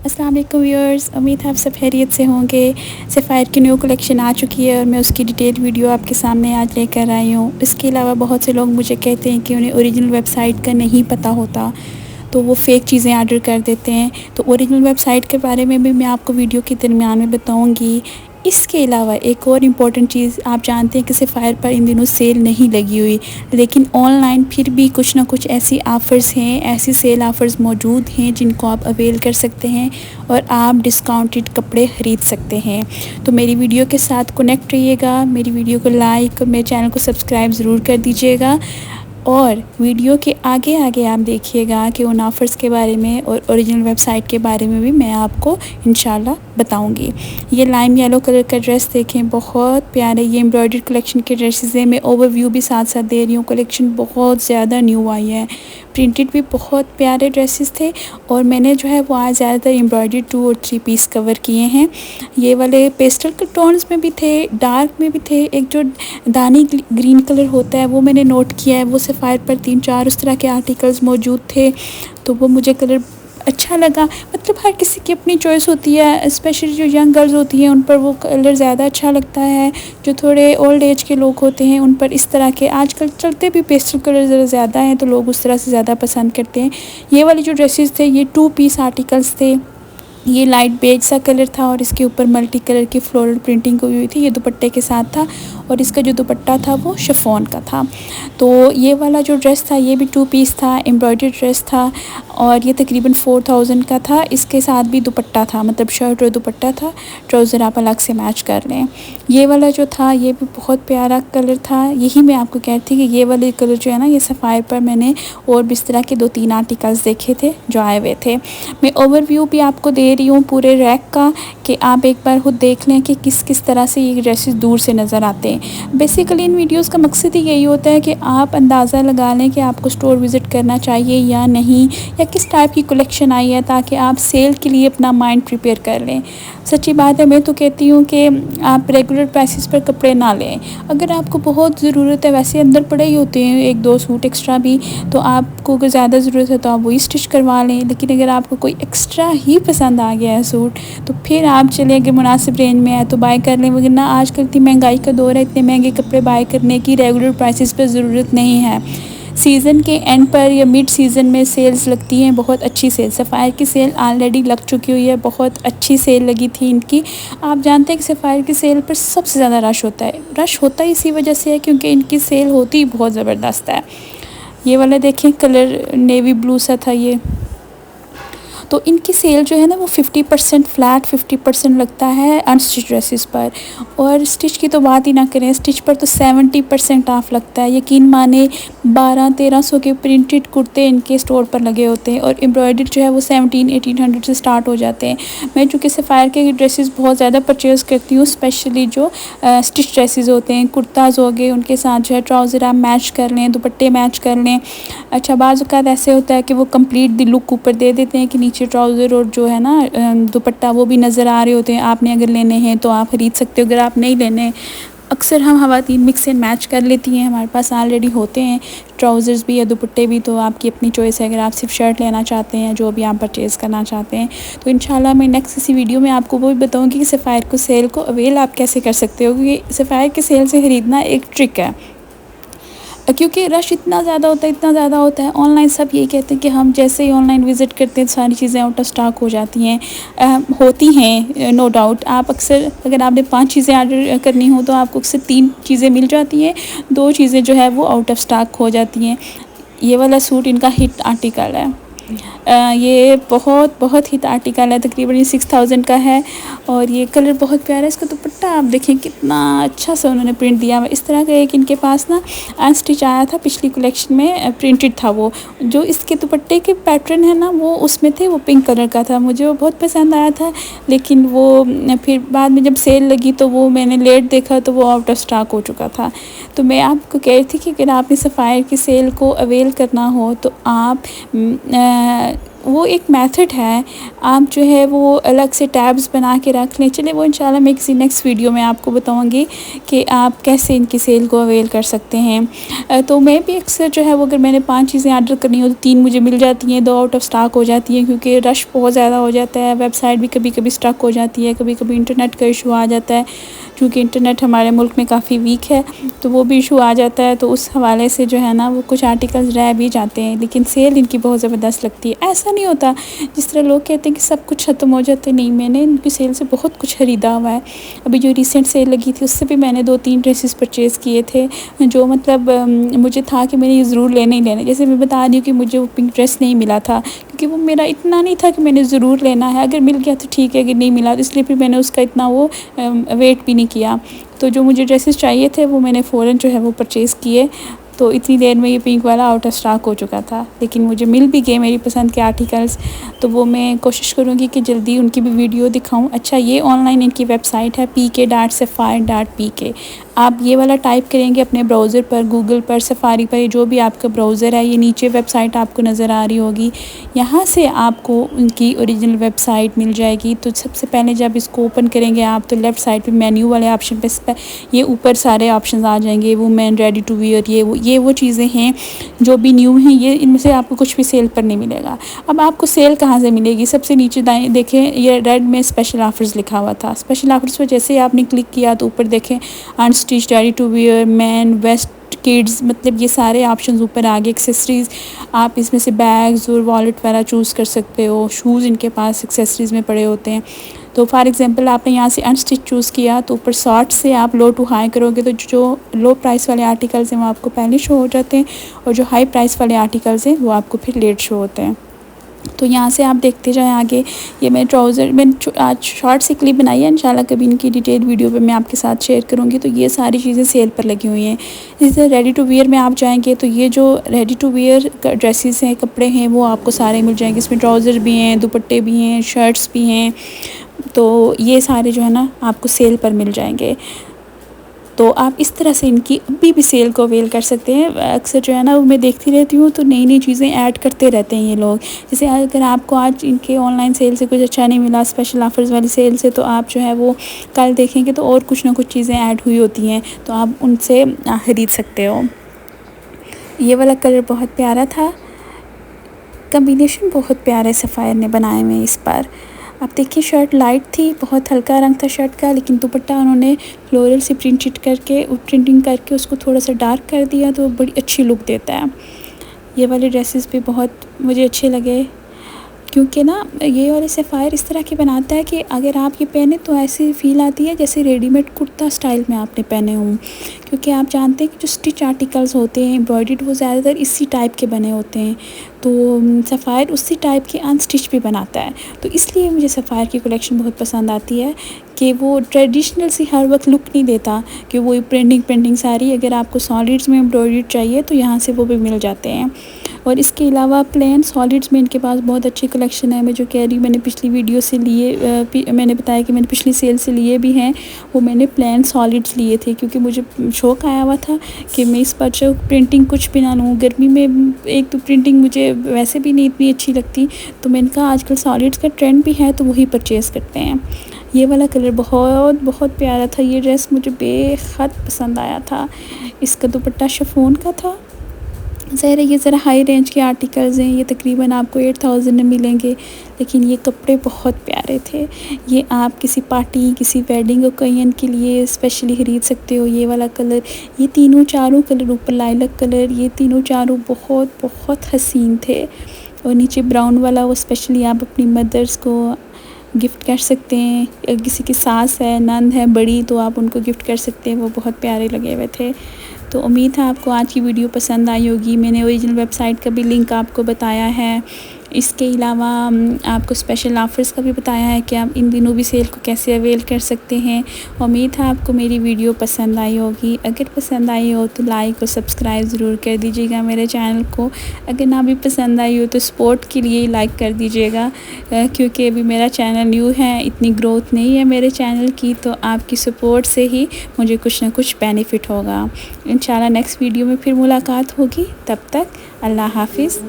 अस्सलाम वालेकुम व्यूअर्स, उम्मीद है आप सब खैरियत से होंगे। सफ़ायर की न्यू कलेक्शन आ चुकी है और मैं उसकी डिटेल वीडियो आपके सामने आज लेकर आई हूँ। इसके अलावा बहुत से लोग मुझे कहते हैं कि उन्हें ओरिजिनल वेबसाइट का नहीं पता होता, तो वो फ़ेक चीज़ें ऑर्डर कर देते हैं। तो ओरिजिनल वेबसाइट के बारे में भी मैं आपको वीडियो के दरमियान में बताऊँगी। इसके अलावा एक और इम्पॉर्टेंट चीज़, आप जानते हैं कि सफ़ायर पर इन दिनों सेल नहीं लगी हुई, लेकिन ऑनलाइन फिर भी कुछ ना कुछ ऐसी ऑफ़र्स हैं, ऐसी सेल ऑफ़र्स मौजूद हैं जिनको आप अवेल कर सकते हैं और आप डिस्काउंटेड कपड़े ख़रीद सकते हैं। तो मेरी वीडियो के साथ कनेक्ट रहिएगा, मेरी वीडियो को लाइक और मेरे चैनल को सब्सक्राइब ज़रूर कर दीजिएगा और वीडियो के आगे आगे आप देखिएगा कि उन ऑफ़र्स के बारे में और ओरिजिनल वेबसाइट के बारे में भी मैं आपको इंशाल्लाह बताऊंगी। ये लाइम येलो कलर का ड्रेस देखें, बहुत प्यारे। ये एम्ब्रॉयडर्ड कलेक्शन के ड्रेसेस हैं। मैं ओवरव्यू भी साथ साथ दे रही हूँ। कलेक्शन बहुत ज़्यादा न्यू आई है, प्रिंटेड भी बहुत प्यारे ड्रेसेस थे और मैंने जो है वो आज ज़्यादातर एम्ब्रॉयडर्ड 2 और 3 पीस कवर किए हैं। ये वाले पेस्टल टोन्स में भी थे, डार्क में भी थे। एक जो दानी ग्रीन कलर होता है वो मैंने नोट किया है। वो सफ़ायर पर 3-4 उस तरह के आर्टिकल्स मौजूद थे, तो वो मुझे कलर अच्छा लगा। मतलब हर किसी की अपनी चॉइस होती है, स्पेशली जो यंग गर्ल्स होती हैं उन पर वो कलर ज़्यादा अच्छा लगता है। जो थोड़े ओल्ड एज के लोग होते हैं उन पर इस तरह के आजकल चलते भी पेस्टल कलर ज़रा ज़्यादा हैं, तो लोग उस तरह से ज़्यादा पसंद करते हैं। ये वाली जो ड्रेसेस थे ये 2 पीस आर्टिकल्स थे। ये लाइट बेज सा कलर था और इसके ऊपर मल्टी कलर की फ्लोरल प्रिंटिंग हुई थी। ये दुपट्टे के साथ था और इसका जो दुपट्टा था वो शिफॉन का था। तो ये वाला जो ड्रेस था ये भी 2 पीस था, एम्ब्रॉयडर्ड ड्रेस था और ये तकरीबन 4000 का था। इसके साथ भी दुपट्टा था, मतलब शर्ट और दुपट्टा था। ट्राउज़र आप अलग से मैच कर लें। ये वाला जो था ये भी बहुत प्यारा कलर था। यही मैं आपको कह रही थी कि ये वाले कलर जो है ना, ये सफ़ायर पर मैंने और भी इस तरह के 2-3 आर्टिकल्स देखे थे जो आए हुए थे। मैं ओवरव्यू भी आपको दे रही हूँ पूरे रैक का, कि आप एक बार खुद देख लें कि किस किस तरह से ये ड्रेसेस दूर से नज़र आते हैं। बेसिकली इन वीडियोस का मकसद ही यही होता है कि आप अंदाज़ा लगा लें कि आपको स्टोर विज़िट करना चाहिए या नहीं, या किस टाइप की कलेक्शन आई है, ताकि आप सेल के लिए अपना माइंड प्रिपेयर कर लें। सच्ची बात है, मैं तो कहती हूँ कि आप रेगुलर प्राइसेस पर कपड़े ना लें। अगर आपको बहुत ज़रूरत है, वैसे अंदर पड़े ही होते हैं 1-2 सूट एक्स्ट्रा भी, तो आपको अगर ज़्यादा ज़रूरत है तो आप वही स्टिच करवा लें। लेकिन अगर आपको कोई एक्स्ट्रा ही पसंद आ गया है सूट, तो फिर आप चलें, अगर मुनासिब रेंज में है तो बाय कर लें। वरना आजकल इतनी महंगाई का दौर है, इतने महंगे कपड़े बाय करने की रेगुलर प्राइसेस पर ज़रूरत नहीं है। सीज़न के एंड पर या मिड सीज़न में सेल्स लगती हैं, बहुत अच्छी सेल। सफ़ायर की सेल ऑलरेडी लग चुकी हुई है, बहुत अच्छी सेल लगी थी इनकी। आप जानते हैं कि सफ़ायर की सेल पर सबसे ज़्यादा रश होता है। रश होता ही इसी वजह से है क्योंकि इनकी सेल होती ही बहुत ज़बरदस्त है। ये वाला देखें, कलर नेवी ब्लू सा था ये। तो इनकी सेल जो है ना वो 50% फ्लैट 50% लगता है अनस्टिच ड्रेसेस पर, और स्टिच की तो बात ही ना करें। स्टिच पर तो 70% ऑफ लगता है। यकीन माने 1200-1300 के प्रिंटेड कुर्ते इनके स्टोर पर लगे होते हैं और एम्ब्रॉयडर्ड जो है वो 1700-1800 से स्टार्ट हो जाते हैं। मैं चूँकि सफ़ायर के ड्रेसेस बहुत ज़्यादा परचेज़ करती हूँ, स्पेशली जो स्टिच ड्रेसेस होते हैं, कुर्ताज़ हो गए, उनके साथ जो है ट्राउज़र आप मैच कर लें, दुपट्टे मैच कर लें। अच्छा, बाज़ औक़ात ऐसे होता है कि वो कंप्लीट द लुक ऊपर दे देते हैं कि नीचे ट्राउज़र और जो है ना दुपट्टा वो भी नज़र आ रहे होते हैं। आपने अगर लेने हैं तो आप ख़रीद सकते हो, अगर आप नहीं लेने, अक्सर हम ख़वातीन मिक्स एंड मैच कर लेती हैं, हमारे पास ऑलरेडी होते हैं ट्राउज़र्स भी या दुपट्टे भी। तो आपकी अपनी चॉइस है, अगर आप सिर्फ शर्ट लेना चाहते हैं, जो भी आप परचेज़ करना चाहते हैं। तो इंशाल्लाह मैं नेक्स्ट इसी वीडियो में आपको वो भी बताऊँगी कि सफ़ायर को सेल को अवेल आप कैसे कर सकते हो, क्योंकि सफ़ायर के सेल से ख़रीदना एक ट्रिक है, क्योंकि रश इतना ज़्यादा होता है, इतना ज़्यादा होता है। ऑनलाइन सब यही कहते हैं कि हम जैसे ही ऑनलाइन विज़िट करते हैं सारी चीज़ें आउट ऑफ स्टॉक हो जाती हैं। होती हैं नो डाउट। आप अक्सर अगर आपने 5 चीज़ें ऑर्डर करनी हो तो आपको अक्सर 3 चीज़ें मिल जाती हैं, 2 चीज़ें जो है वो आउट ऑफ स्टॉक हो जाती हैं। ये वाला सूट इनका हिट आर्टिकल है। ये बहुत हिट आर्टिकल है, तकरीबन ये 6000 का है और ये कलर बहुत प्यारा है। इसका दुपट्टा आप देखें कितना अच्छा सा उन्होंने प्रिंट दिया हुआ। इस तरह का एक इनके पास ना अनस्टिच आया था पिछली कलेक्शन में, प्रिंटेड था वो। जो इसके दुपट्टे के पैटर्न है ना वो उसमें थे, वो पिंक कलर का था, मुझे वो बहुत पसंद आया था। लेकिन वो फिर बाद में जब सेल लगी तो वो मैंने लेट देखा तो वो आउट ऑफ स्टॉक हो चुका था। तो मैं आपको कह रही थी कि अगर आपने सफ़ायर की सेल को अवेल करना हो तो आप वो एक मेथड है, आप जो है वो अलग से टैब्स बना के रख लें। चलिए वो इंशाल्लाह मैं किसी नेक्स्ट वीडियो में आपको बताऊंगी कि आप कैसे इनकी सेल को अवेल कर सकते हैं। तो मैं भी अक्सर जो है वो अगर मैंने 5 चीज़ें ऑर्डर करनी हो तो 3 मुझे मिल जाती हैं, 2 आउट ऑफ स्टॉक हो जाती हैं क्योंकि रश बहुत ज़्यादा हो जाता है। वेबसाइट भी कभी कभी स्टक हो जाती है, कभी कभी इंटरनेट का इशू आ जाता है क्योंकि इंटरनेट हमारे मुल्क में काफ़ी वीक है, तो वो भी इशू आ जाता है। तो उस हवाले से जो है ना वो कुछ आर्टिकल्स रह भी जाते हैं, लेकिन सेल इनकी बहुत ज़बरदस्त लगती है। ऐसा नहीं होता जिस तरह लोग कहते हैं कि सब कुछ ख़त्म हो जाते, नहीं, मैंने इनकी सेल से बहुत कुछ ख़रीदा हुआ है। अभी जो रिसेंट सेल लगी थी उससे भी मैंने 2-3 ड्रेसेस परचेज़ किए थे जो मतलब मुझे था कि मैंने ये ज़रूर लेने ही लेने। जैसे मैं बता रही हूँ कि मुझे वो पिंक ड्रेस नहीं मिला था क्योंकि वो मेरा इतना नहीं था कि मैंने ज़रूर लेना है, अगर मिल गया तो ठीक है, अगर नहीं मिला तो इसलिए फिर मैंने उसका इतना वो वेट भी नहीं किया। तो जो मुझे ड्रेसेस चाहिए थे वो मैंने फ़ौरन जो है वो परचेज़ किए। तो इतनी देर में ये पिंक वाला आउट ऑफ स्टॉक हो चुका था, लेकिन मुझे मिल भी गए मेरी पसंद के आर्टिकल्स। तो वो मैं कोशिश करूँगी कि जल्दी उनकी भी वीडियो दिखाऊँ। अच्छा, ये ऑनलाइन इनकी वेबसाइट है pk.sapphire.pk। आप ये वाला टाइप करेंगे अपने ब्राउज़र पर, गूगल पर, सफारी पर, जो भी आपका ब्राउज़र है, ये नीचे वेबसाइट आपको नज़र आ रही होगी। यहाँ से आपको उनकी ओरिजिनल वेबसाइट मिल जाएगी। तो सबसे पहले जब इसको ओपन करेंगे आप तो लेफ़्ट साइड पे मेन्यू वाले ऑप्शन पे ये ऊपर सारे ऑप्शंस आ जाएंगे, वुमेन, रेडी टू वियर, ये वो चीज़ें हैं जो भी न्यू हैं। ये इनमें से आपको कुछ भी सेल पर नहीं मिलेगा। अब आपको सेल कहाँ से मिलेगी? सबसे नीचे दाएँ देखें, ये रेड में स्पेशल ऑफ़र्स लिखा हुआ था। स्पेशल ऑफ़र्स पर जैसे ही आपने क्लिक किया तो ऊपर देखें unstitched, ready to wear, men, west, kids, मतलब ये सारे ऑप्शंस ऊपर आ गए। एक्सेसरीज़, आप इसमें से बैग्स और वॉलेट वगैरह चूज़ कर सकते हो। शूज़ इनके पास एक्सेसरीज़ में पड़े होते हैं। तो फॉर एग्जांपल आपने यहाँ से अनस्टिच चूज़ किया तो ऊपर शॉर्ट से आप लो टू हाई करोगे तो जो लो प्राइस वाले आर्टिकल्स हैं वो आपको पहले शो हो जाते हैं और जो हाई प्राइस वाले आर्टिकल्स हैं वो आपको फिर लेट शो होते हैं। तो यहाँ से आप देखते जाएं आगे। ये मैं ट्राउज़र मैंने आज शॉर्ट से क्लिप बनाई है, इंशाल्लाह कभी इनकी डिटेल वीडियो पे मैं आपके साथ शेयर करूँगी। तो ये सारी चीज़ें सेल पर लगी हुई हैं। जैसे रेडी टू वियर में आप जाएंगे तो ये जो रेडी टू वियर ड्रेसेस हैं, कपड़े हैं, वो आपको सारे मिल जाएंगे। इसमें ट्राउज़र भी हैं, दुपट्टे भी हैं, शर्ट्स भी हैं। तो ये सारे जो है ना आपको सेल पर मिल जाएंगे। तो आप इस तरह से इनकी अभी भी सेल को अवेल कर सकते हैं। अक्सर जो है ना मैं देखती रहती हूँ तो नई नई चीज़ें ऐड करते रहते हैं ये लोग। जैसे अगर आपको आज इनके ऑनलाइन सेल से कुछ अच्छा नहीं मिला, स्पेशल ऑफ़र्स वाली सेल से, तो आप जो है वो कल देखेंगे तो और कुछ ना कुछ चीज़ें ऐड हुई होती हैं, तो आप उनसे ख़रीद सकते हो। ये वाला कलर बहुत प्यारा था, कम्बिनेशन बहुत प्यारे सफ़ायर ने बनाए हुए इस पर। आप देखिए शर्ट लाइट थी, बहुत हल्का रंग था शर्ट का, लेकिन दुपट्टा उन्होंने फ्लोरल से प्रिंटिंग करके उसको थोड़ा सा डार्क कर दिया तो बड़ी अच्छी लुक देता है। ये वाले ड्रेसेस भी बहुत मुझे अच्छे लगे क्योंकि ना ये वाले सफ़ायर इस तरह के बनाता है कि अगर आप ये पहने तो ऐसी फ़ील आती है जैसे रेडीमेड कुर्ता स्टाइल में आपने पहने हों। क्योंकि आप जानते हैं कि जो स्टिच आर्टिकल्स होते हैं एम्ब्रॉयडर्ड, वो ज़्यादातर इसी टाइप के बने होते हैं। तो सफ़ायर उसी टाइप के अनस्टिच भी बनाता है। तो इसलिए मुझे सफ़ायर की कलेक्शन बहुत पसंद आती है कि वो ट्रेडिशनल सी हर वक्त लुक नहीं देता कि वो प्रिंटिंग सारी। अगर आपको सॉलिड्स में एम्ब्रॉयडर्ड चाहिए तो यहाँ से वो भी मिल जाते हैं। और इसके अलावा प्लेन सॉलिड्स में इनके पास बहुत अच्छी कलेक्शन है। मैं जो कह रही हूँ, मैंने पिछली वीडियो से लिए, मैंने बताया कि मैंने पिछली सेल से लिए भी हैं, वो मैंने प्लेन सॉलिड्स लिए थे क्योंकि मुझे शौक़ आया हुआ था कि मैं इस पर जो प्रिंटिंग कुछ भी ना लूँ। गर्मी में एक तो प्रिंटिंग मुझे वैसे भी नहीं इतनी अच्छी लगती, तो मैंने कहा आजकल सॉलिड्स का ट्रेंड भी है तो वही परचेज़ करते हैं। ये वाला कलर बहुत बहुत प्यारा था। ये ड्रेस मुझे बेहद पसंद आया था। इसका दुपट्टा शिफॉन का था। ज़ाहिर है ये ज़रा हाई रेंज के आर्टिकल्स हैं, ये तकरीबन आपको 8000 में मिलेंगे, लेकिन ये कपड़े बहुत प्यारे थे। ये आप किसी पार्टी, किसी वेडिंग ओकेजन के लिए स्पेशली ख़रीद सकते हो। ये वाला कलर, ये तीनों चारों कलर, ऊपर लाइलक कलर, ये तीनों चारों बहुत बहुत हसीन थे। और नीचे ब्राउन वाला, वो स्पेशली आप अपनी मदर्स को गिफ्ट कर सकते हैं। किसी की सास है, नंद है बड़ी, तो आप उनको गिफ्ट कर सकते हैं। वो बहुत प्यारे लगे हुए थे। तो उम्मीद है आपको आज की वीडियो पसंद आई होगी। मैंने ओरिजिनल वेबसाइट का भी लिंक आपको बताया है। इसके अलावा आपको स्पेशल ऑफ़र्स का भी बताया है कि आप इन दिनों भी सेल को कैसे अवेल कर सकते हैं। उम्मीद है आपको मेरी वीडियो पसंद आई होगी। अगर पसंद आई हो तो लाइक और सब्सक्राइब ज़रूर कर दीजिएगा मेरे चैनल को। अगर ना भी पसंद आई हो तो सपोर्ट के लिए लाइक कर दीजिएगा, क्योंकि अभी मेरा चैनल न्यू है, इतनी ग्रोथ नहीं है मेरे चैनल की। तो आपकी सपोर्ट से ही मुझे कुछ ना कुछ बेनिफिट होगा। इंशाल्लाह नेक्स्ट वीडियो में फिर मुलाकात होगी। तब तक अल्लाह हाफिज़।